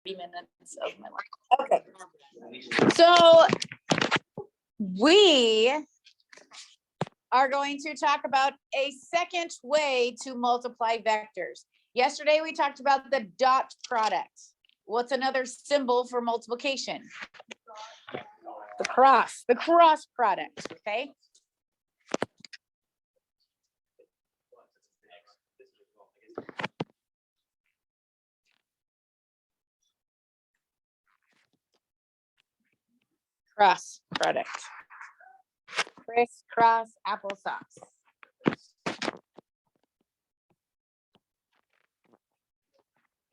minutes of my life. Okay. So we are going to talk about a second way to multiply vectors. Yesterday, we talked about the dot product. What's another symbol for multiplication? The cross product, okay? Cross product. Crisscross applesauce.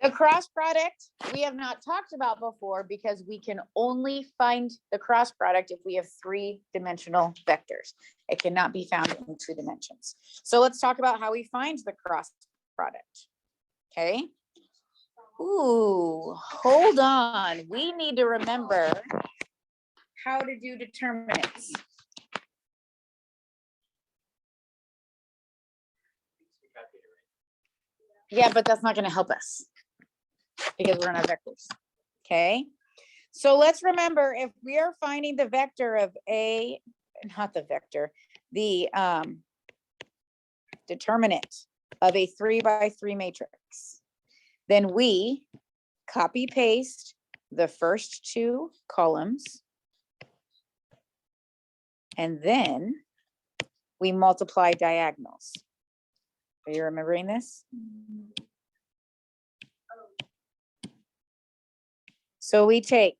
The cross product we have not talked about before because we can only find the cross product if we have three-dimensional vectors. It cannot be found in 2 dimensions. So let's talk about how we find the cross product. Okay. Ooh, hold on. We need to remember how to do determinants. Yeah, but that's not going to help us because we're not vectors. Okay. So let's remember, if we are finding the vector of the determinant of a 3x3 matrix, then we copy paste the first 2 columns, and then we multiply diagonals. Are you remembering this? So we take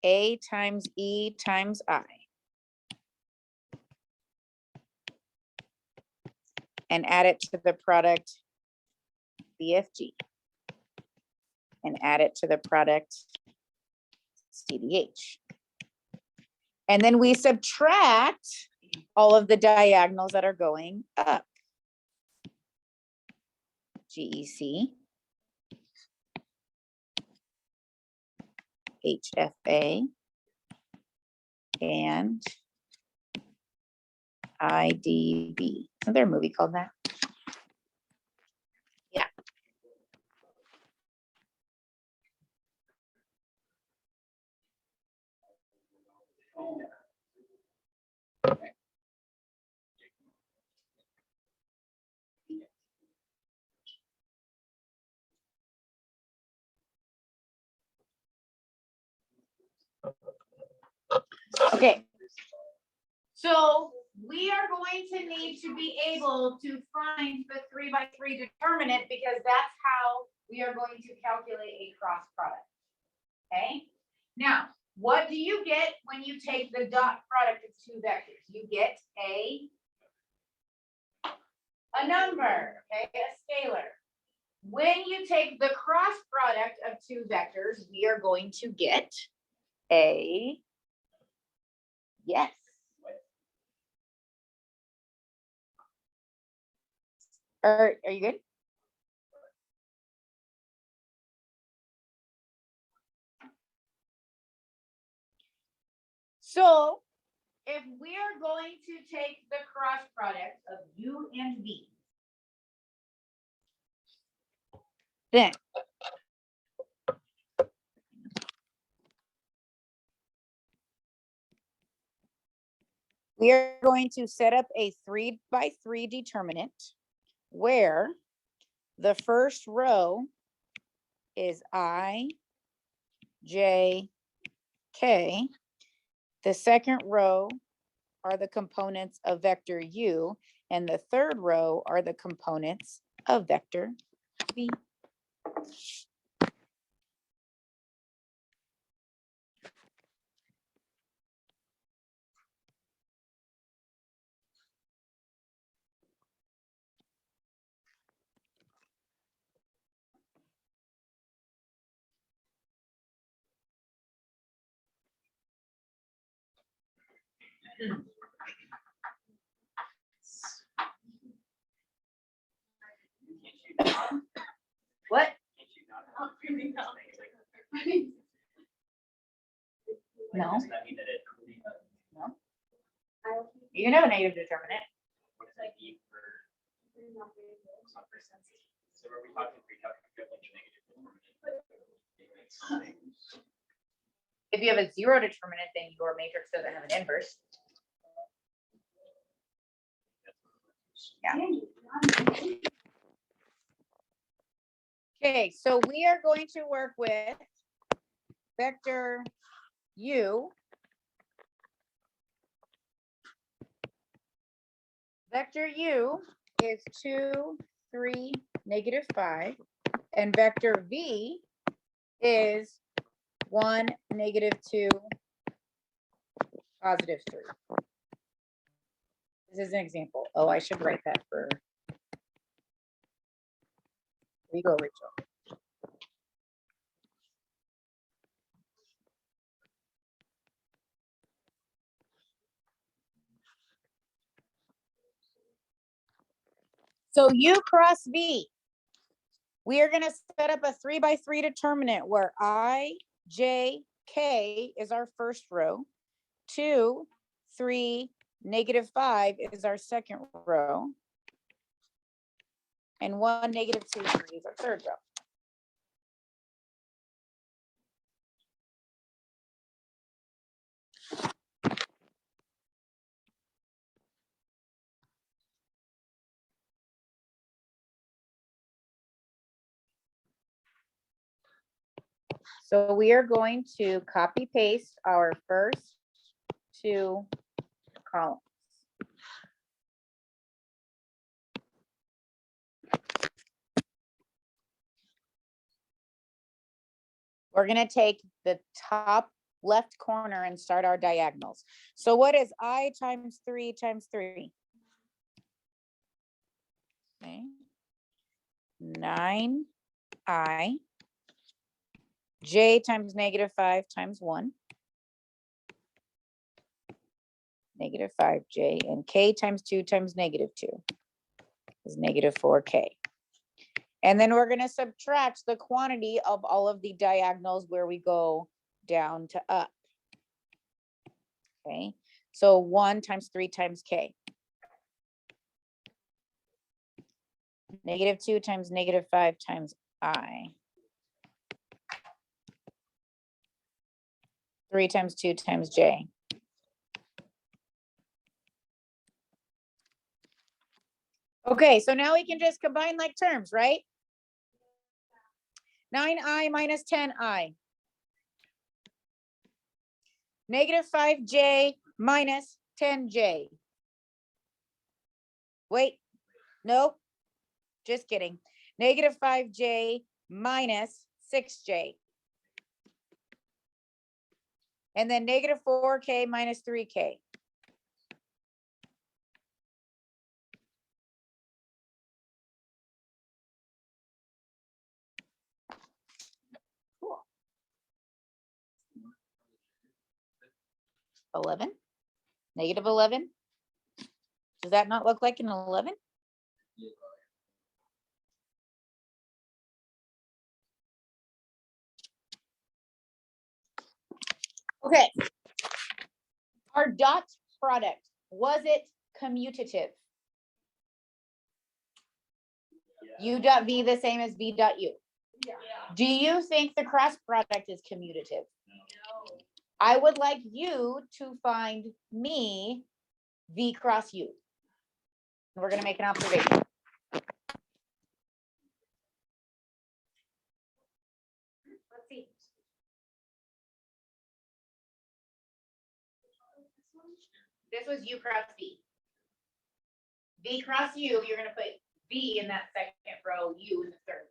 A times E times I and add it to the product BFG and add it to the product CDH. And then we subtract all of the diagonals that are going up. GEC, HFA, and IDB. Isn't there a movie called that? Yeah. Okay. So we are going to need to be able to find the 3x3 determinant because that's how we are going to calculate a cross product. Okay. Now, what do you get when you take the dot product of 2 vectors? You get a number, okay, a scalar. When you take the cross product of 2 vectors, we are going to get a yes. Are you good? So if we are going to take the cross product of U and V, then we are going to set up a 3x3 determinant where the first row is I, J, K. The second row are the components of vector U, and the third row are the components of vector V. What? No. No. You can have a negative determinant. What does that mean for some percent? So are we talking pre-calculus like negative If you have a zero determinant, then your matrix doesn't have an inverse. Yeah. Okay, so we are going to work with vector u. Vector u is 2, 3, -5, and vector v is 1, -2, +3. This is an example. Oh, I should write that for. Here you go, Rachel. So u cross v, we are going to set up a 3 by 3 determinant where I, j, k is our first row, 2, 3, -5 is our second row, and 1, -2, 3 is our third row. So we are going to copy paste our first 2 columns. We're going to take the top left corner and start our diagonals. So what is I times 3 times 3? Okay. 9i. J times -5 times 1. -5j, and k times 2 times -2 is -4k. And then we're going to subtract the quantity of all of the diagonals where we go down to up. Okay, so 1 times 3 times k. -2 times -5 times I. 3 times 2 times j. Okay, so now we can just combine like terms, right? 9i minus 10i. -5j minus 10j. Wait, nope, just kidding. -5j minus 6j. And then -4k minus 3k. Cool. 11, -11. Does that not look like an 11? Okay. Our dot product, was it commutative? U dot v the same as v dot u. Yeah. Do you think the cross product is commutative? No. I would like you to find me v cross u. We're going to make an observation. Let's see. This was u cross v. V cross u, you're going to put v in that second row, u in the third.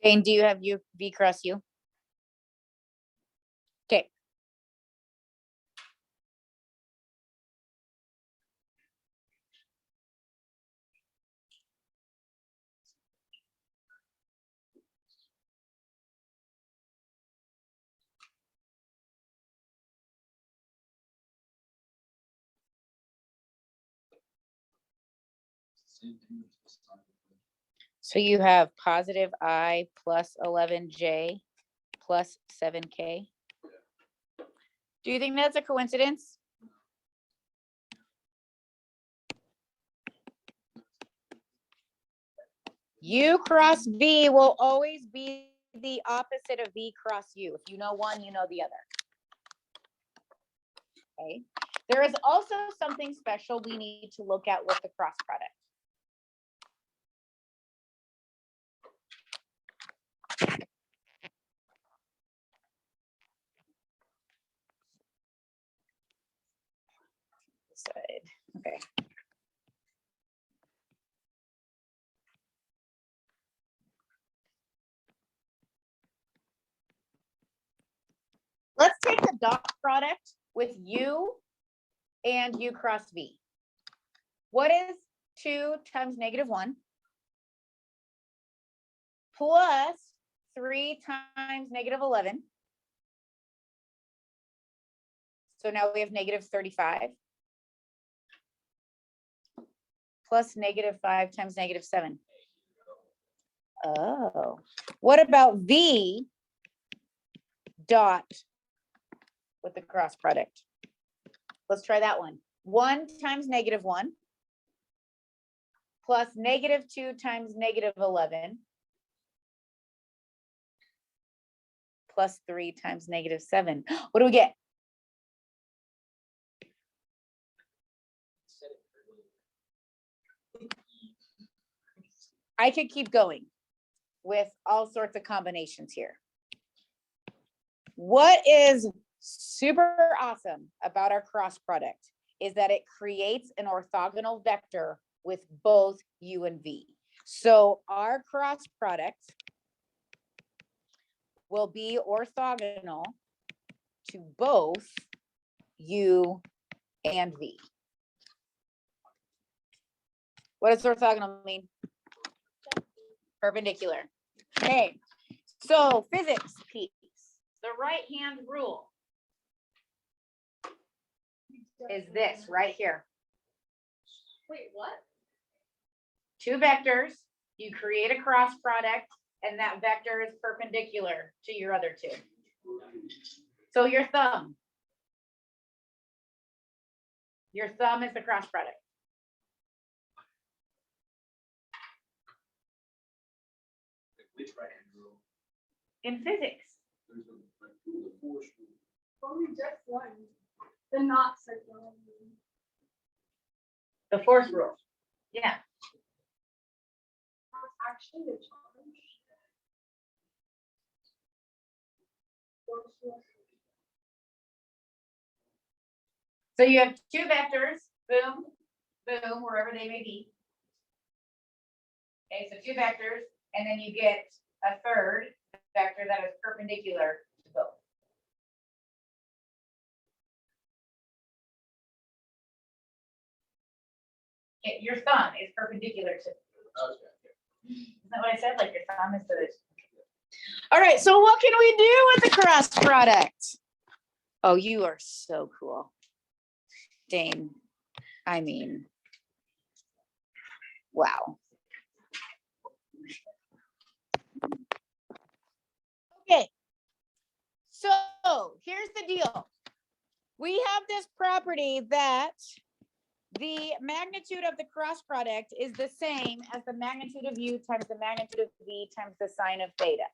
Dane, do you have U V cross U? Okay. So you have positive I plus 11J plus 7K. Do you think that's a coincidence? U cross V will always be the opposite of V cross U. If you know one, you know the other. Okay. There is also something special we need to look at with the cross product. Side. Okay. Let's take the dot product with U and U cross V. What is 2 times -1 plus 3 times -11? So now we have -35 plus -5 times -7. Oh, what about V dot with the cross product? Let's try that one. 1 times -1 plus -2 times -11 plus 3 times -7. What do we get? I could keep going with all sorts of combinations here. What is super awesome about our cross product is that it creates an orthogonal vector with both U and V. So our cross product will be orthogonal to both U and V. What does orthogonal mean? Perpendicular. Okay, so physics piece. The right-hand rule is this right here. Wait, what? Two vectors, you create a cross product, and that vector is perpendicular to your other two. So your thumb is the cross product. Which right-hand rule? In physics. There's the force rule. Only just one. The not circular. The force rule. Yeah. That's actually the charge. Force rule. So you have two vectors, boom, boom, wherever they may be. Okay, so two vectors, and then you get a third vector that is perpendicular to both. Okay, your thumb is perpendicular to. Isn't that what I said? Like your thumb is the. All right, so what can we do with the cross product? Oh, you are so cool. Dane, I mean, wow. Okay, so here's the deal. We have this property that the magnitude of the cross product is the same as the magnitude of U times the magnitude of V times the sine of theta.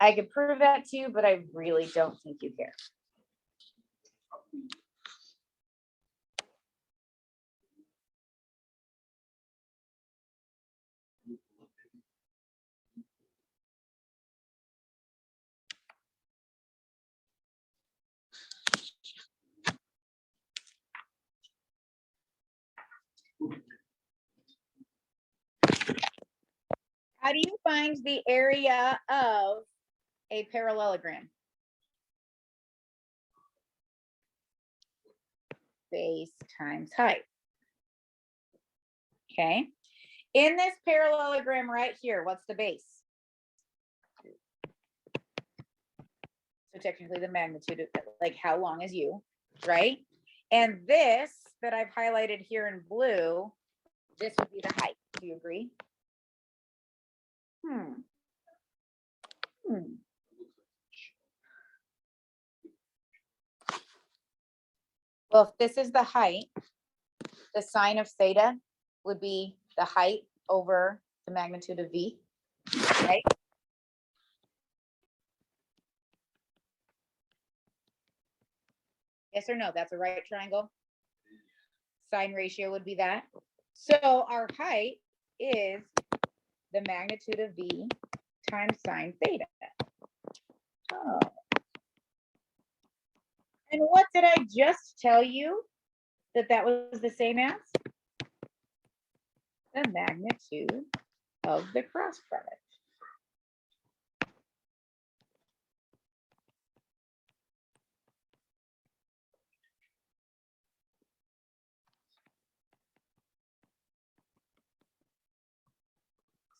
I could prove that to you, but I really don't think you care. How do you find the area of a parallelogram? Base times height. Okay. In this parallelogram right here, what's the base? So technically the magnitude of, like, how long is u, right? And this that I've highlighted here in blue, this would be the height. Do you agree? Well, if this is the height, the sine of theta would be the height over the magnitude of v, right? Yes or no? That's a right triangle. Sine ratio would be that. So our height is the magnitude of v times sine theta. Oh. And what did I just tell you that was the same as? The magnitude of the cross product.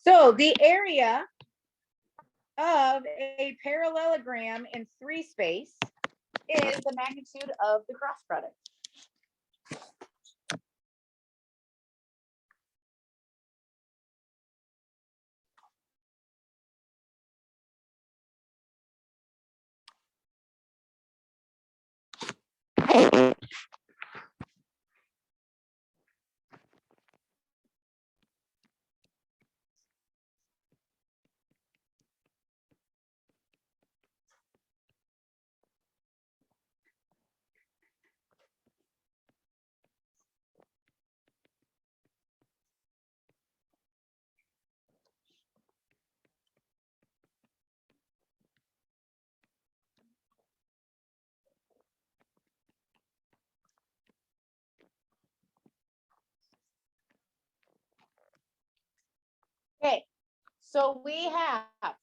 So the area of a parallelogram in 3 space is the magnitude of the cross product. Okay, so we have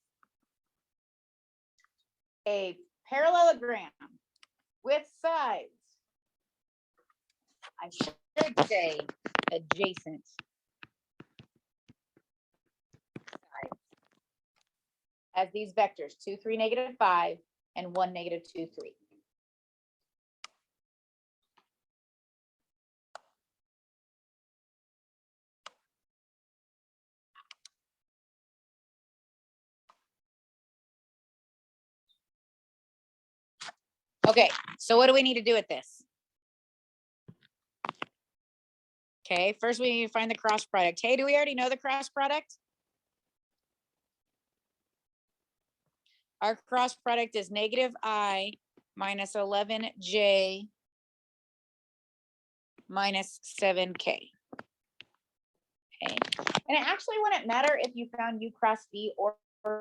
a parallelogram with sides. I should say adjacent sides as these vectors, 2, 3, -5, and 1, -2, 3. Okay, so what do we need to do with this? Okay, first we need to find the cross product. Hey, do we already know the cross product? Our cross product is -I minus 11j minus 7k. Okay, and it actually wouldn't matter if you found u cross v or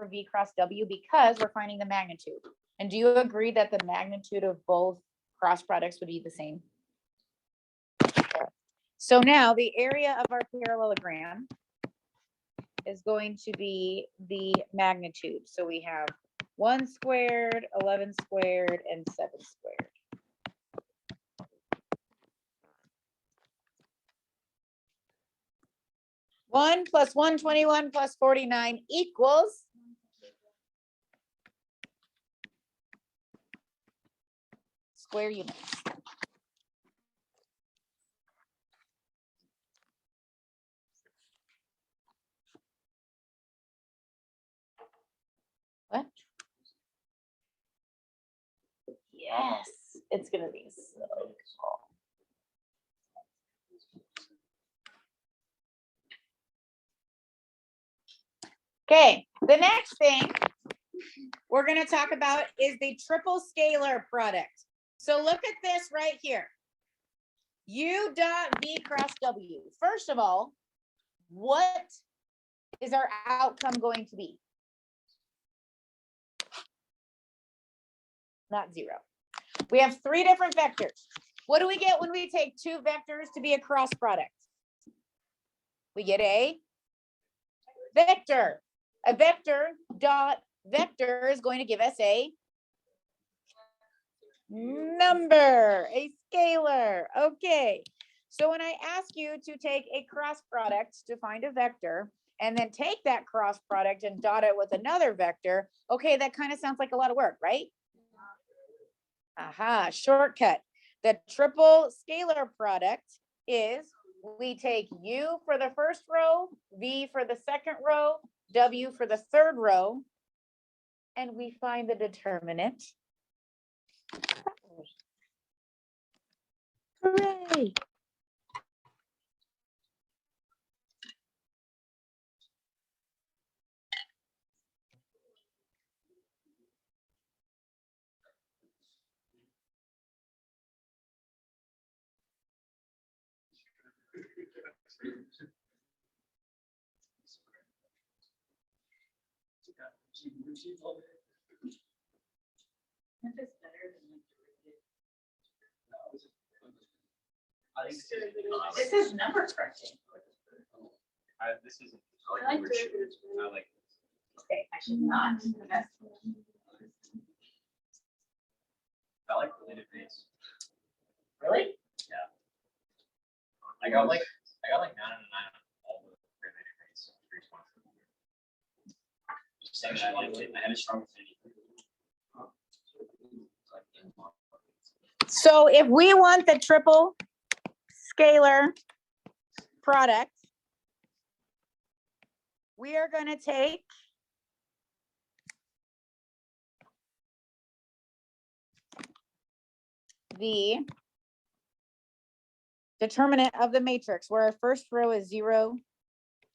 v cross w because we're finding the magnitude. And do you agree that the magnitude of both cross products would be the same? So now the area of our parallelogram is going to be the magnitude. So we have 1 squared, 11 squared, and 7 squared. One plus 121 plus 49 equals square units. What? Yes, it's gonna be so cool. Okay, the next thing we're gonna talk about is the triple scalar product. So look at this right here. U dot V cross W. First of all, what is our outcome going to be? Not 0. We have 3 different vectors. What do we get when we take 2 vectors to be a cross product? We get a vector. A vector dot vector is going to give us a number, a scalar. Okay. So when I ask you to take a cross product to find a vector and then take that cross product and dot it with another vector, okay, that kind of sounds like a lot of work, right? Aha, shortcut. The triple scalar product is we take U for the first row, V for the second row, W for the third row, and we find the determinant. Hooray! I think This is number crunching. this is. I like this. derivatives. I like this. Okay, I should not. I like related base. Really? I got like 9 and 9 on all the related rates. Just saying that I had a strong affinity. So if we want the triple scalar product, we are going to take the determinant of the matrix, where our first row is 0,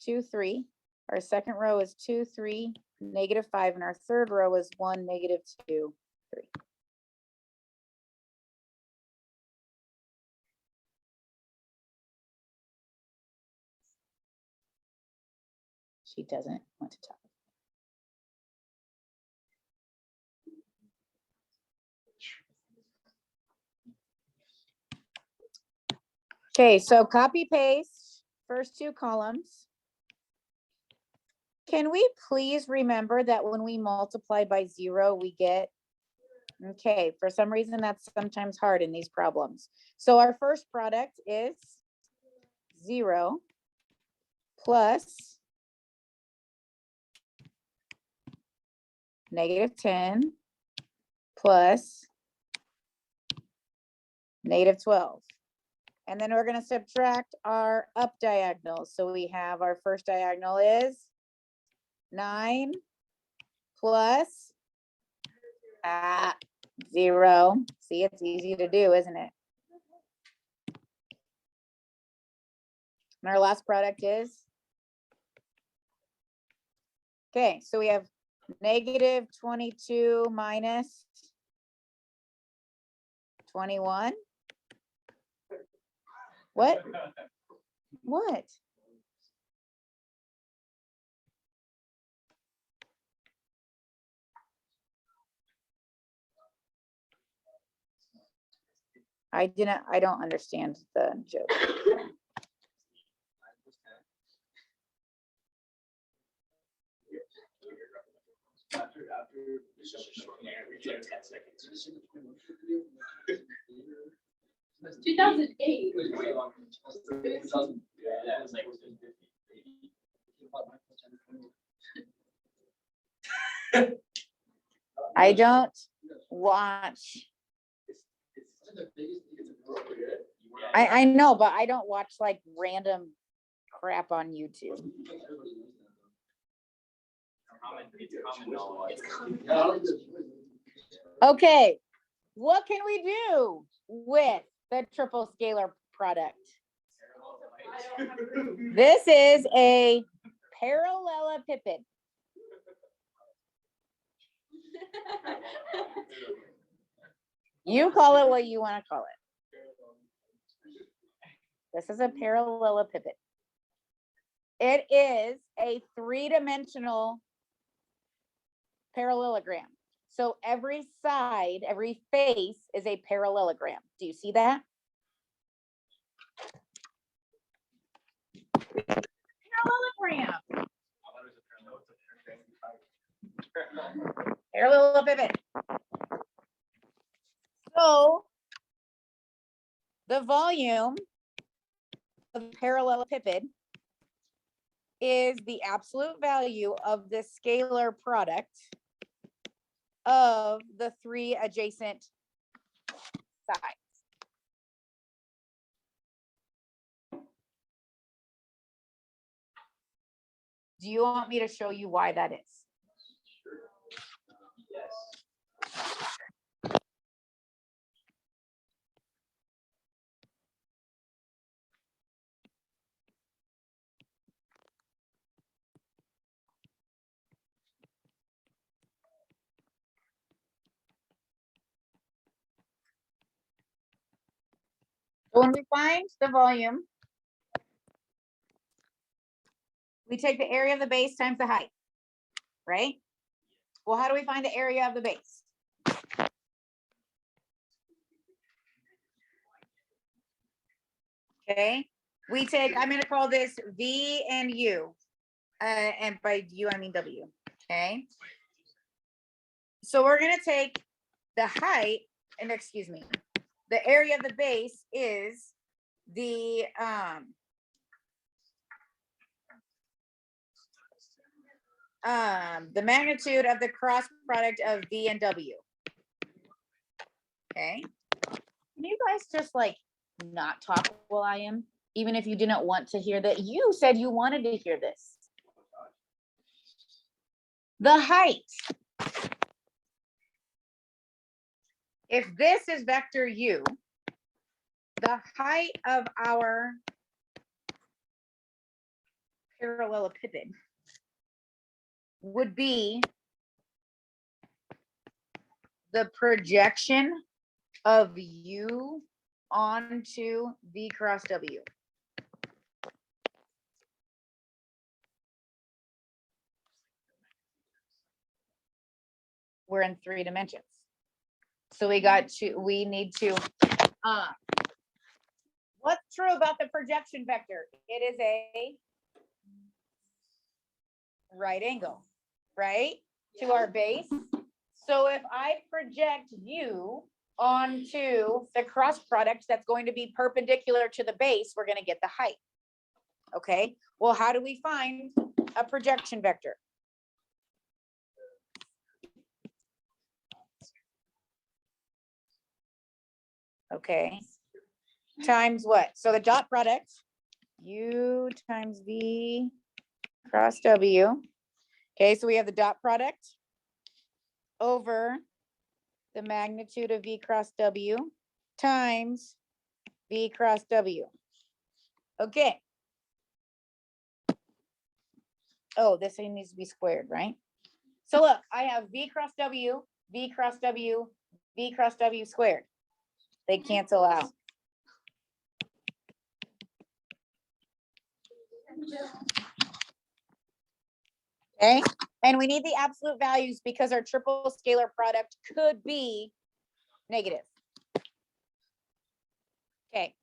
2, 3. Our second row is 2, 3, -5, and our third row is 1, -2, 3. She doesn't want to talk. Okay, so copy paste first two columns. Can we please remember that when we multiply by 0, we get, okay, for some reason that's sometimes hard in these problems. So our first product is 0 plus -10 plus -12. And then we're going to subtract our up diagonals. So we have our first diagonal is 9 plus 0. See, it's easy to do, isn't it? And our last product is, okay, so we have -22 minus 21. What? What? I don't understand the joke. It's 2008. I don't watch. I know, but I don't watch like random crap on YouTube. Okay, what can we do with the triple scalar product? This is a parallelepiped. You call it what you want to call it. This is a parallelepiped. It is a 3-dimensional parallelogram. So every side, every face is a parallelogram. Do you see that? Parallelogram. Parallelepiped. So the volume of the parallelepiped is the absolute value of the scalar product of the three adjacent sides. Do you want me to show you why that is? Yes. When we find the volume, we take the area of the base times the height, right? Well, how do we find the area of the base? Okay, we take, I'm gonna call this V and U. And by U, I mean W, okay? So we're gonna take the height, and excuse me, the area of the base is the magnitude of the cross product of V and W. Okay, can you guys just like not talk while I am, even if you didn't want to hear that? You said you wanted to hear this. The height. If this is vector U, the height of our parallelepiped would be the projection of U onto V cross W. We're in 3 dimensions. So we need to, what's true about the projection vector? It is a right angle, right? To our base. So if I project U onto the cross product that's going to be perpendicular to the base, we're going to get the height. Okay, well, how do we find a projection vector? Okay, times what? So the dot product, U times V cross W. Okay, so we have the dot product over the magnitude of V cross W times V cross W. Okay. Oh, this thing needs to be squared, right? So look, I have V cross W, V cross W, V cross W squared. They cancel out. Okay, and we need the absolute values because our triple scalar product could be negative. Okay.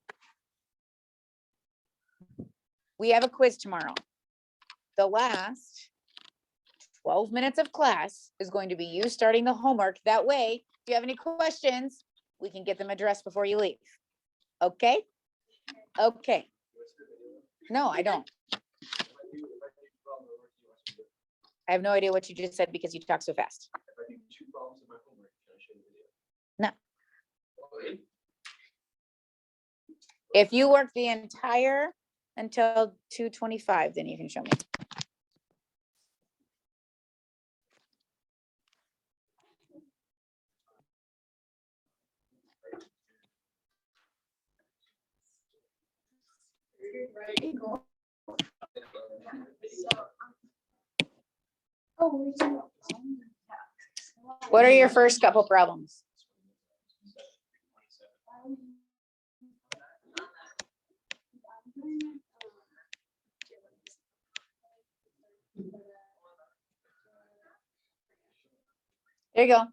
We have a quiz tomorrow. The last 12 minutes of class is going to be you starting the homework. That way, if you have any questions, we can get them addressed before you leave. Okay? Okay. No, I don't. I have no idea what you just said because you talk so fast. No. If you work the entire until 2:25, then you can show me. What are your first couple problems? There you go.